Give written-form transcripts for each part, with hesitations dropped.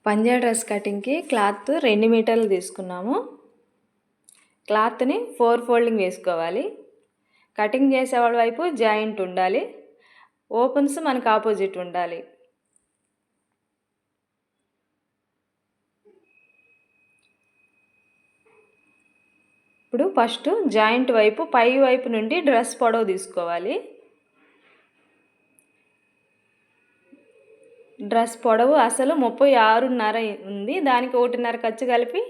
Punjab dress కటింగ్కి cloth 2 మీటర్లు తీసుకున్నాము. క్లాత్ని 4 ఫోల్డింగ్ వేసుకోవాలి. కటింగ్ చేసేవాళ్ళ వైపు జాయింట్ ఉండాలి. ఓపెన్స్ మనకు ఆపోజిట్ ఉండాలి. ఇప్పుడు ఫస్ట్ జాయింట్ వైపు పై వైపు నుండి డ్రెస్ పొడవు తీసుకోవాలి. డ్రెస్ పొడవు అసలు 36.5 ఉంది. దానికి 1.5 ఖర్చు కలిపి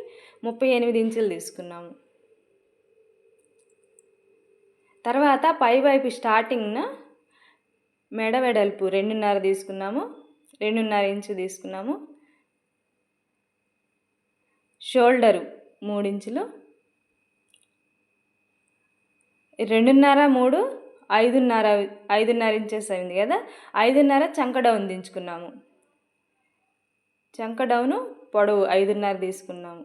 38 ఇంచులు తీసుకున్నాము. తర్వాత పై వైపు స్టార్టింగ్న మెడ వెడల్పు 2.5 తీసుకున్నాము. 2.5 ఇంచు తీసుకున్నాము. షోల్డరు 3 ఇంచులు. 2.5 3 5.5 ఇంచెస్ అయింది కదా. 5.5 చంక డౌన్ దించుకున్నాము. చంక డౌను పొడవు 5.5 తీసుకున్నాము.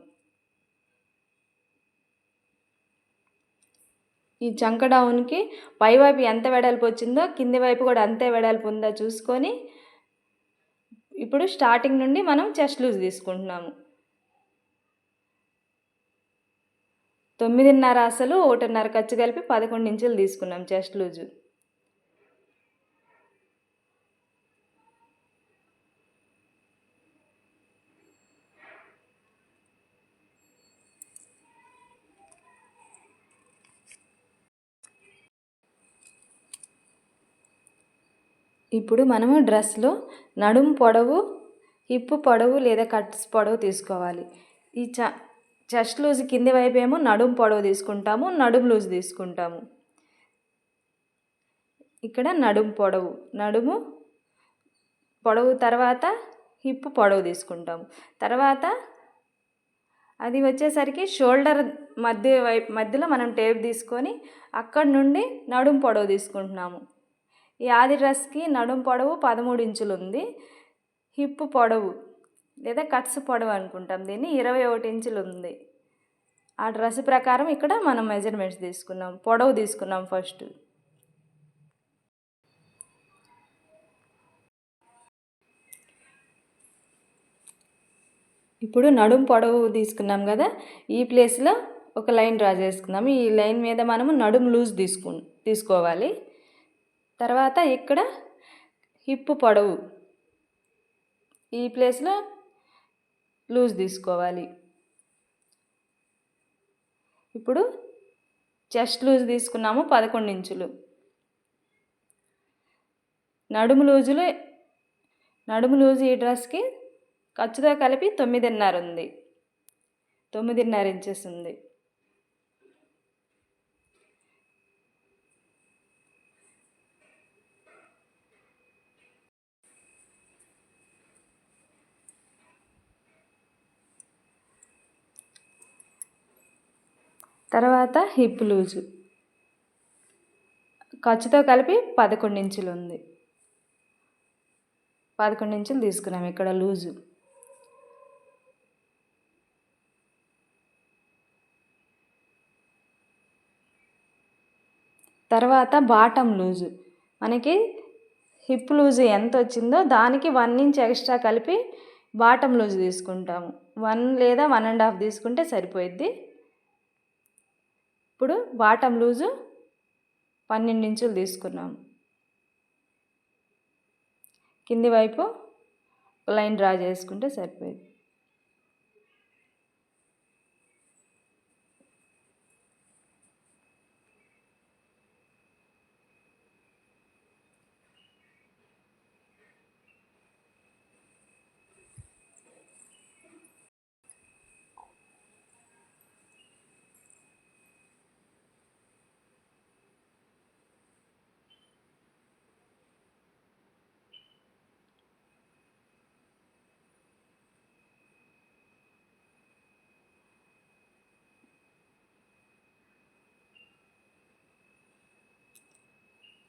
ఈ చంక డౌన్కి పై వైపు ఎంత వెడల్పు వచ్చిందో కింది వైపు కూడా అంతే వెడల్పు ఉందో చూసుకొని ఇప్పుడు స్టార్టింగ్ నుండి మనం చెస్ట్ లూజ్ తీసుకుంటున్నాము. 9.5 అసలు 1.5 ఖర్చు కలిపి 11 ఇంచులు తీసుకున్నాం చెస్ట్ లూజు. ఇప్పుడు మనము డ్రెస్లో నడుము పొడవు, హిప్ పొడవు లేదా కట్స్ పొడవు తీసుకోవాలి. ఈ చెస్ట్ లూజ్ కింది వైపు ఏమో నడుము పొడవు తీసుకుంటాము, నడుము లూజ్ తీసుకుంటాము. ఇక్కడ నడుము పొడవు తర్వాత హిప్ పొడవు తీసుకుంటాము. తర్వాత అది వచ్చేసరికి షోల్డర్ మధ్యలో మనం టేప్ తీసుకొని అక్కడి నుండి నడుము పొడవు తీసుకుంటున్నాము. ఈ ఆది డ్రెస్కి నడుము పొడవు 13 ఇంచులు ఉంది. హిప్ పొడవు లేదా కట్స్ పొడవు అనుకుంటాం దీన్ని 21 ఇంచులు ఉంది. ఆ డ్రెస్ ప్రకారం ఇక్కడ మనం మెజర్మెంట్స్ తీసుకున్నాం, పొడవు తీసుకున్నాం ఫస్ట్. ఇప్పుడు నడుము పొడవు తీసుకున్నాం కదా, ఈ ప్లేస్లో ఒక లైన్ డ్రా చేసుకున్నాము. ఈ లైన్ మీద మనము నడుము లూజ్ తీసుకోవాలి. తర్వాత ఇక్కడ హిప్ పొడవు ఈ ప్లేస్లో లూజ్ తీసుకోవాలి. ఇప్పుడు చెస్ట్ లూజ్ తీసుకున్నాము 11 ఇంచులు. నడుము లూజు ఈ డ్రెస్కి ఖర్చుతో కలిపి 9.5 ఉంది. 9.5 ఇంచెస్ ఉంది. తర్వాత హిప్ లూజు ఖర్చుతో కలిపి 11 ఇంచులు ఉంది. 11 ఇంచులు తీసుకున్నాం ఇక్కడ లూజు. తర్వాత బాటం లూజు మనకి హిప్ లూజు ఎంత వచ్చిందో దానికి 1 ఇంచ్ ఎక్స్ట్రా కలిపి బాటం లూజు తీసుకుంటాము. 1 లేదా 1.5 తీసుకుంటే సరిపోయిద్ది. ఇప్పుడు బాటం లూజు 12 ఇంచులు తీసుకున్నాము. కింది వైపు లైన్ డ్రా చేసుకుంటే సరిపోయింది.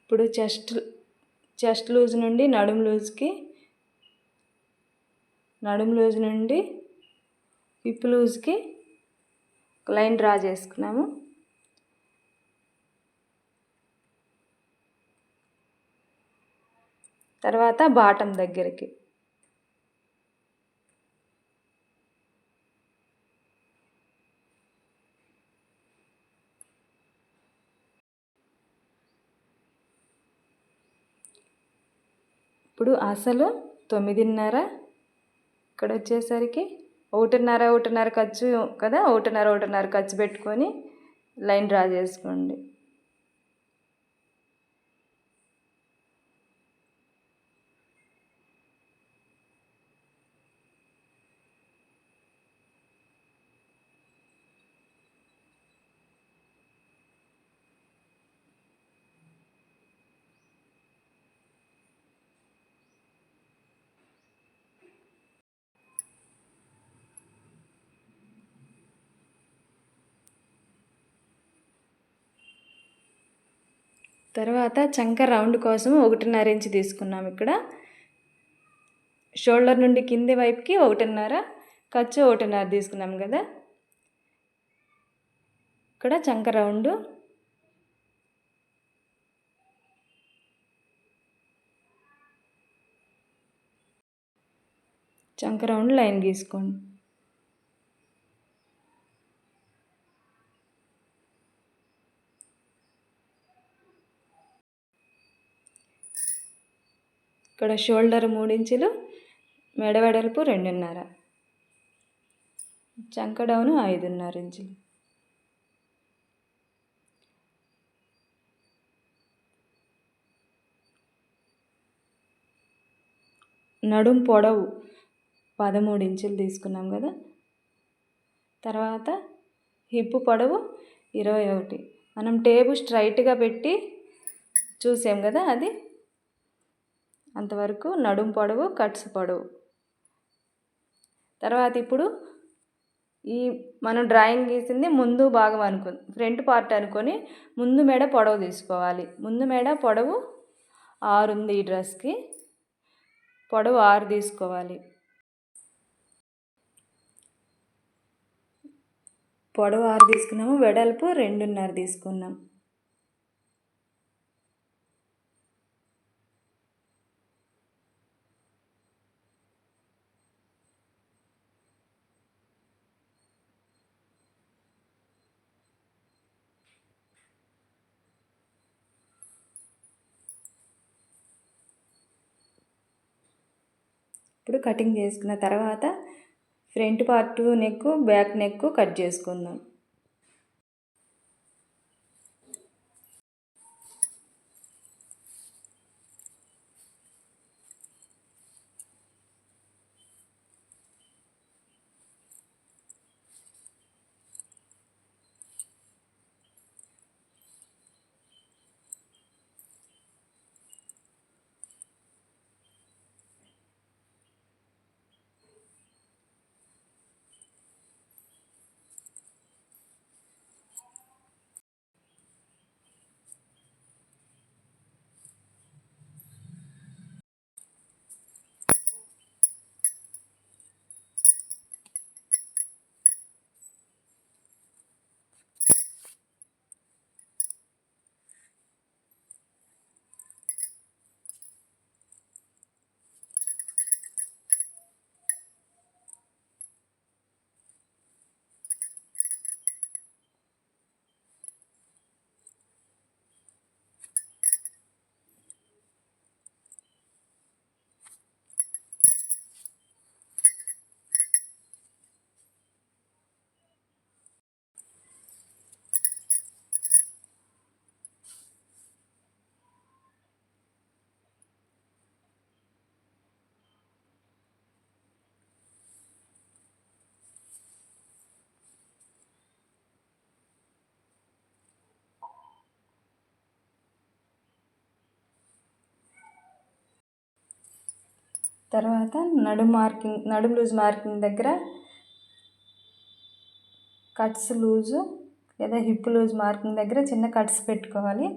ఇప్పుడు చెస్ట్ లూజ్ నుండి నడుము లూజ్ నుండి హిప్ లూజ్కి లైన్ డ్రా చేసుకున్నాము. తర్వాత బాటం దగ్గరికి ఇప్పుడు అసలు 9:30, ఇక్కడ వచ్చేసరికి 1:30 ఖర్చు కదా, 1:30 ఖర్చు పెట్టుకొని లైన్ డ్రా చేసుకోండి. తర్వాత చంక రౌండ్ కోసం 1.5 ఇంచ్ తీసుకున్నాం. ఇక్కడ షోల్డర్ నుండి కింది వైపుకి 1.5, ఖర్చు 1.5 తీసుకున్నాం కదా. ఇక్కడ చంక రౌండ్ లైన్ గీసుకోండి. ఇక్కడ షోల్డర్ 3 ఇంచులు, మెడ వెడల్పు 2.5, చంక డౌన్ 5.5 ఇంచులు. నడుం పొడవు 13 ఇంచులు తీసుకున్నాం కదా. తర్వాత హిప్ పొడవు 21. మనం టేపు స్ట్రైట్గా పెట్టి చూసాం కదా, అది అంతవరకు నడుం పొడవు, కట్స్ పొడవు. తర్వాత ఇప్పుడు ఈ మనం డ్రాయింగ్ గీసింది ముందు భాగం ఫ్రంట్ పార్ట్ అనుకొని ముందు మెడ పొడవు తీసుకోవాలి. ముందు మెడ పొడవు 6 ఉంది. ఈ డ్రెస్కి పొడవు 6 తీసుకోవాలి. పొడవు 6 తీసుకున్నాము, వెడల్పు 2.5 తీసుకున్నాం. ఇప్పుడు కటింగ్ చేసుకున్న తర్వాత front part neck, back neck cut చేసుకుందాం. తర్వాత నడుం లూజ్ మార్కింగ్ దగ్గర కట్స్ లూజు లేదా హిప్ లూజ్ మార్కింగ్ దగ్గర చిన్న కట్స్ పెట్టుకోవాలి.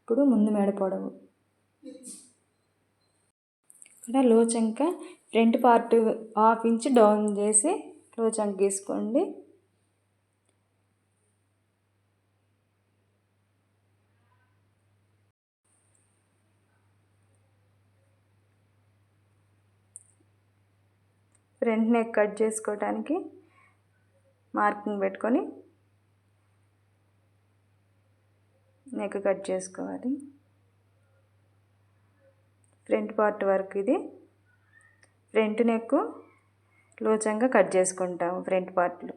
ఇప్పుడు ముందు మెడ పొడవు, ఇక్కడ లో చంక ఫ్రంట్ పార్ట్ 1/2 ఇంచ్ డౌన్ చేసి లో చంక గీసుకోండి. ఫ్రంట్ నెక్ కట్ చేసుకోవడానికి మార్కింగ్ పెట్టుకొని నెక్ కట్ చేసుకోవాలి. ఫ్రంట్ పార్ట్ వరకు ఇది ఫ్రంట్ నెక్ లోచంగా కట్ చేసుకుంటాము ఫ్రంట్ పార్ట్లో.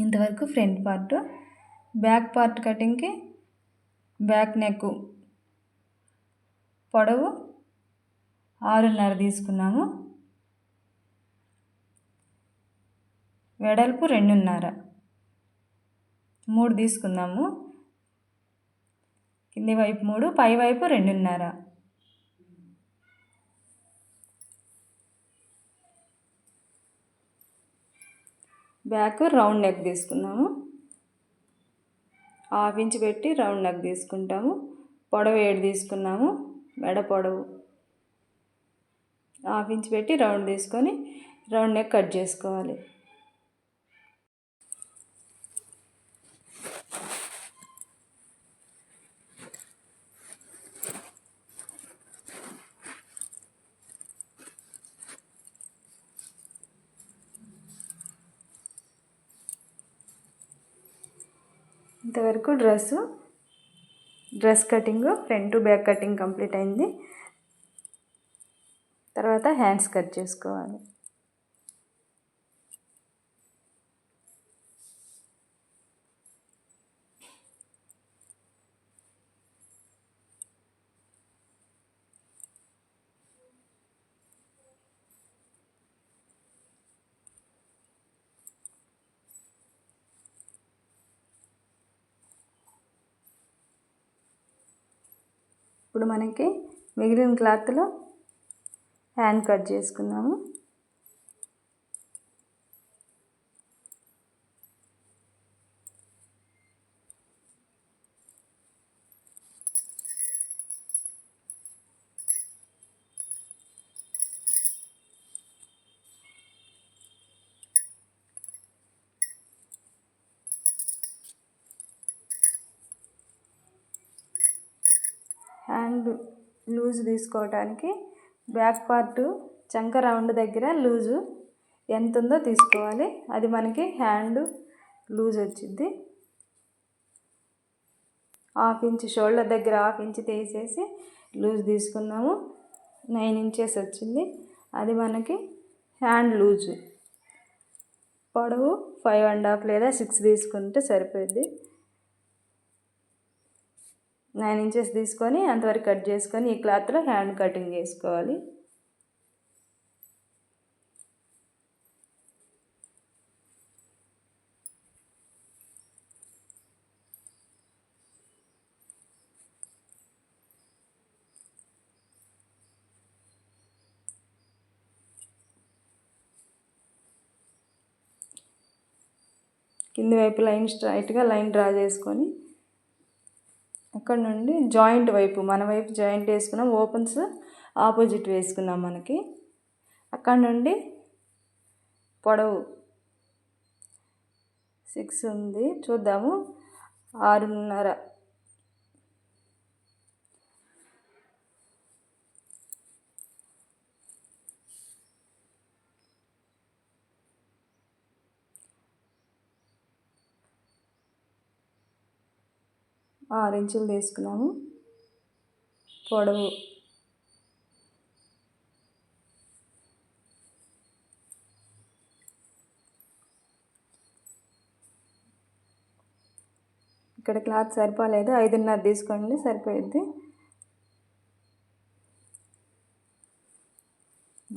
ఇంతవరకు ఫ్రంట్ పార్ట్. బ్యాక్ పార్ట్ కటింగ్కి బ్యాక్ నెక్ పొడవు 6.5 తీసుకున్నాము, వెడల్పు 2.5, 3 తీసుకుందాము. కింది వైపు 3, పై వైపు 2.5. బ్యాక్ రౌండ్ నెక్ తీసుకున్నాము, 1/2 ఇంచ్ పెట్టి రౌండ్ నెక్ తీసుకుంటాము. పొడవు 7 తీసుకున్నాము, మెడ పొడవు 1/2 ఇంచ్ పెట్టి రౌండ్ తీసుకొని రౌండ్ నెక్ కట్ చేసుకోవాలి. ఇంతవరకు dress cutting front back cutting complete అయింది. తర్వాత హ్యాండ్స్ కట్ చేసుకోవాలి. ఇప్పుడు మనకి మిగిలిన క్లాత్లో హ్యాండ్ కట్ చేసుకుందాము. హ్యాండ్ లూజ్ తీసుకోవడానికి బ్యాక్ పార్ట్ చంక రౌండ్ దగ్గర లూజు ఎంత ఉందో తీసుకోవాలి. అది మనకి హ్యాండ్ లూజ్ వచ్చింది. 1/2 ఇంచ్ షోల్డర్ దగ్గర 1/2 ఇంచ్ తీసేసి లూజ్ తీసుకున్నాము. 9 ఇంచెస్ వచ్చింది. అది మనకి హ్యాండ్ లూజు. పొడవు 5.5 లేదా 6 తీసుకుంటే సరిపోద్ది. 9 ఇంచెస్ తీసుకొని అంతవరకు కట్ చేసుకొని ఈ క్లాత్లో హ్యాండ్ కటింగ్ చేసుకోవాలి. కింది వైపు స్ట్రైట్గా లైన్ డ్రా చేసుకొని అక్కడ నుండి జాయింట్ వైపు మన వైపు జాయింట్ వేసుకున్నాం. ఓపెన్స్ ఆపోజిట్ వేసుకున్నాం. మనకి అక్కడ నుండి పొడవు 6 ఉంది, చూద్దాము. 6.5. ఆరు ఇంచులు తీసుకున్నాము. పొడవు 6 ఇక్కడ క్లాత్ సరిపోలేదు, 5.5 తీసుకోండి సరిపోయింది.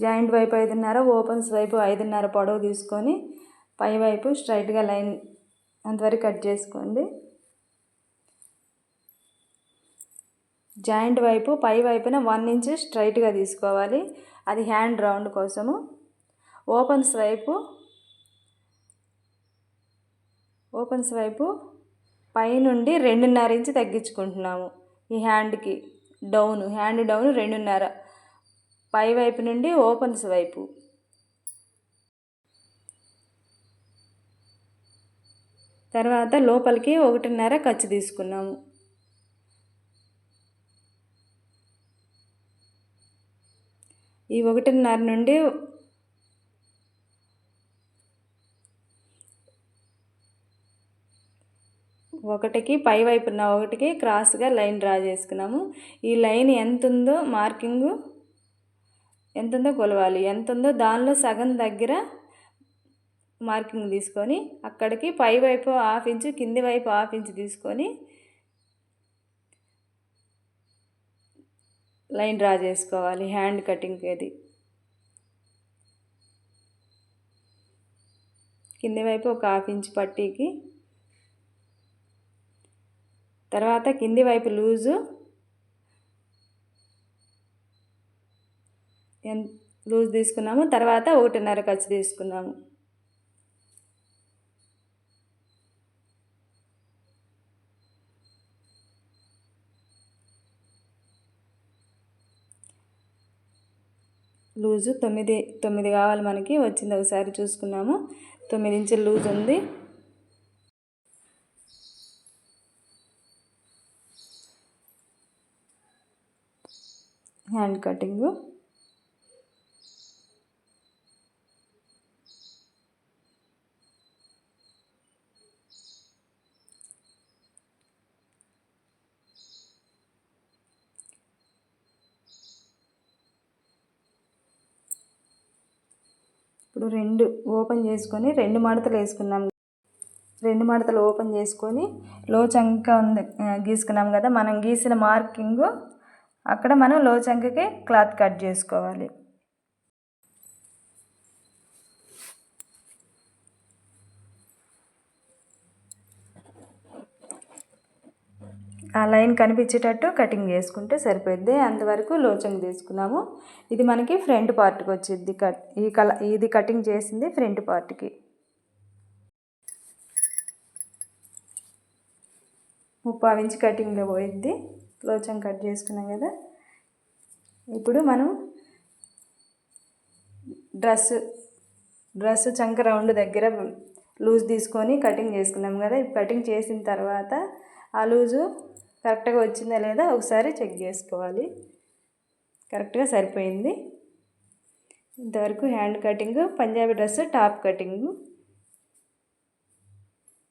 జాయింట్ వైపు 5.5, ఓపెన్స్ వైపు 5.5 పొడవు తీసుకొని పై వైపు స్ట్రైట్గా లైన్ అంతవరకు కట్ చేసుకోండి. జాయింట్ వైపు పై వైపున 1 ఇంచ్ స్ట్రైట్గా తీసుకోవాలి, అది హ్యాండ్ రౌండ్ కోసము. ఓపెన్స్ వైపు పై నుండి 2.5 ఇంచ్ తగ్గించుకుంటున్నాము. ఈ హ్యాండ్ డౌన్ 2.5 పై వైపు నుండి ఓపెన్స్ వైపు. తర్వాత లోపలికి 1.5 ఖర్చు తీసుకున్నాము. ఈ 1.5 నుండి ఒకటికి పై వైపున ఒకటికి క్రాస్గా లైన్ డ్రా చేసుకున్నాము. ఈ లైన్ ఎంత ఉందో మార్కింగు ఎంత ఉందో కొలవాలి. ఎంత ఉందో దానిలో సగం దగ్గర మార్కింగ్ తీసుకొని అక్కడికి పై వైపు 1/2 ఇంచు కింది వైపు 1/2 ఇంచు తీసుకొని లైన్ డ్రా చేసుకోవాలి హ్యాండ్ కటింగ్కి. అది కింది వైపు ఒక 1/2 ఇంచు పట్టీకి. తర్వాత కింది వైపు లూజు తీసుకున్నాము. తర్వాత 1.5 ఖర్చు తీసుకున్నాము. లూజు 9 కావాలి మనకి, వచ్చింది ఒకసారి చూసుకున్నాము. 9 ఇంచుల లూజ్ ఉంది. హ్యాండ్ కటింగు ఇప్పుడు 2 ఓపెన్ చేసుకొని 2 మడతలు వేసుకున్నాం. 2 మడతలు ఓపెన్ చేసుకొని లో చంక ఉంది గీసుకున్నాం కదా, మనం గీసిన మార్కింగు అక్కడ మనం లో చంకకి క్లాత్ కట్ చేసుకోవాలి. ఆ లైన్ కనిపించేటట్టు కటింగ్ చేసుకుంటే సరిపోద్ది. అంతవరకు లో చంక తీసుకున్నాము. ఇది మనకి ఫ్రంట్ పార్ట్కి వచ్చింది. ఇది కటింగ్ చేసింది ఫ్రంట్ పార్ట్కి. 3/4 ఇంచ్ కటింగ్లో పోయిద్ది. లో చంక కట్ చేసుకున్నాం కదా. ఇప్పుడు మనం డ్రెస్ చంక రౌండ్ దగ్గర లూజ్ తీసుకొని కటింగ్ చేసుకున్నాం కదా. కటింగ్ చేసిన తర్వాత ఆ లూజు కరెక్ట్గా వచ్చిందా లేదా ఒకసారి చెక్ చేసుకోవాలి. కరెక్ట్గా సరిపోయింది. ఇంతవరకు hand cutting, Punjabi dress top cutting.